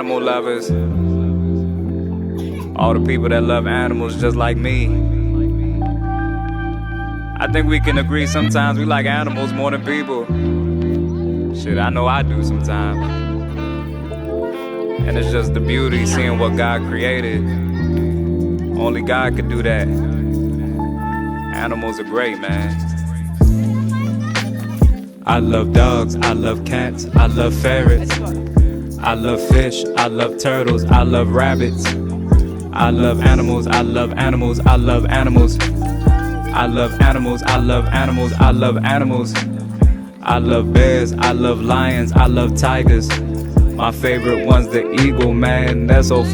Animal lovers, all the people that love animals just like me. I think we can agree sometimes we like animals more than people. Shit, I know I do sometimes. And it's just the beauty seeing what God created. Only God could do that. Animals are great, man. I love dogs, I love cats, I love ferrets, I love fish, I love turtles, I love rabbits. I love animals, I love animals, I love animals. I love animals, I love animals, I love animals. I love bears, I love lions, I love tigers. My favorite one's the eagle, man, that's so fun.